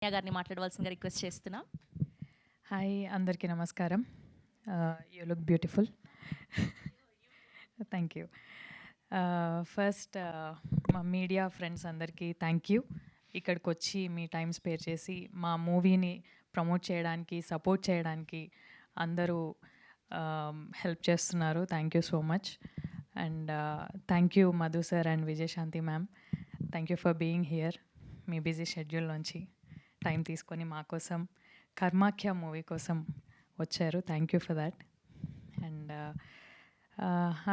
గారిని మాట్లాడవలసిందిగా రిక్వెస్ట్ చేస్తున్నాం. హాయ్, అందరికీ నమస్కారం. You look beautiful. Thank you. First మా మీడియా ఫ్రెండ్స్ అందరికీ థ్యాంక్ యూ. ఇక్కడికి వచ్చి మీ టైం స్పేర్ చేసి మా మూవీని ప్రమోట్ చేయడానికి, సపోర్ట్ చేయడానికి అందరూ హెల్ప్ చేస్తున్నారు. Thank you so much. And thank you Madhu sir and Vijayashanti ma'am. Thank you for being here. మీ బిజీ షెడ్యూల్ నుంచి టైం తీసుకొని మా కోసం కర్మాఖ్య మూవీ కోసం వచ్చారు. Thank you for that. And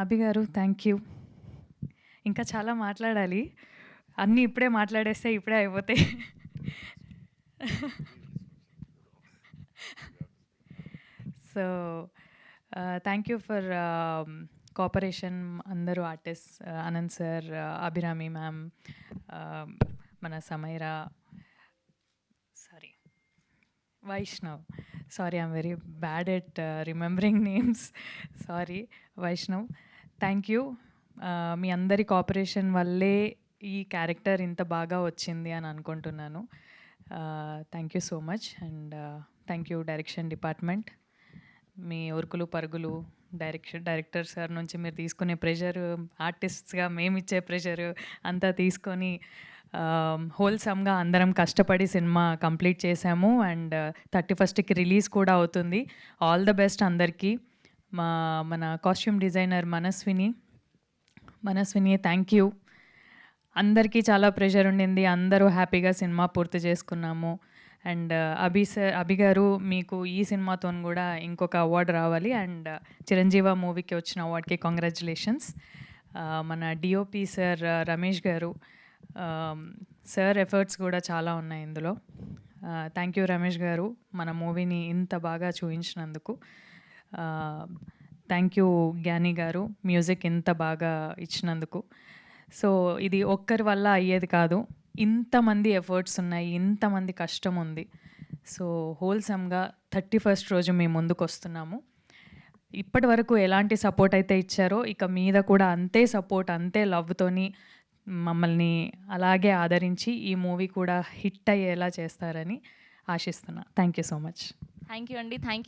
Abhi garu thank you. ఇంకా చాలా మాట్లాడాలి, అన్నీ ఇప్పుడే మాట్లాడేస్తే ఇప్పుడే అయిపోతాయి. So thank you for cooperation అందరూ artist, Anant sir, Abhirami ma'am, మన Samaira, Vaishnav. Sorry, I'm very bad at remembering names. Sorry, Vaishnav. Thank you. మీ అందరి కోఆపరేషన్ వల్లే ఈ క్యారెక్టర్ ఇంత బాగా వచ్చింది అని అనుకుంటున్నాను. Thank you so much. And thank you direction department. మీ ఉరుకులు పరుగులు డైరెక్టర్ సార్ నుంచి మీరు తీసుకునే ప్రెషర్, ఆర్టిస్ట్స్గా మేము ఇచ్చే ప్రెషర్ అంతా తీసుకొని హోల్సమ్గా అందరం కష్టపడి సినిమా కంప్లీట్ చేశాము. అండ్ 31st రిలీజ్ కూడా అవుతుంది. ఆల్ ద బెస్ట్ అందరికీ. మన costume designer Manaswini thank you. అందరికీ చాలా ప్రెషర్ ఉండింది, అందరూ హ్యాపీగా సినిమా పూర్తి చేసుకున్నాము. అండ్ అభి గారు, మీకు ఈ సినిమాతో కూడా ఇంకొక అవార్డు రావాలి. అండ్ చిరంజీవ మూవీకి వచ్చిన అవార్డ్కి కంగ్రాచులేషన్స్. మన డిఓపి సార్ రమేష్ గారు, సార్ ఎఫర్ట్స్ కూడా చాలా ఉన్నాయి ఇందులో. థ్యాంక్ యూ రమేష్ గారు, మన మూవీని ఇంత బాగా చూపించినందుకు. థ్యాంక్ యూ జ్ఞాని గారు, మ్యూజిక్ ఇంత బాగా ఇచ్చినందుకు. సో ఇది ఒక్కరి వల్ల అయ్యేది కాదు, ఇంతమంది ఎఫర్ట్స్ ఉన్నాయి, ఇంతమంది కష్టం ఉంది. సో హోల్సమ్గా 31st రోజు మేము ముందుకు వస్తున్నాము. ఇప్పటి వరకు ఎలాంటి సపోర్ట్ అయితే ఇచ్చారో ఇక మీద కూడా అంతే సపోర్ట్, అంతే లవ్తోని మమ్మల్ని అలాగే ఆదరించి ఈ మూవీ కూడా హిట్ అయ్యేలా చేస్తారని ఆశిస్తున్నా. Thank you so much. Thank you అండి. థ్యాంక్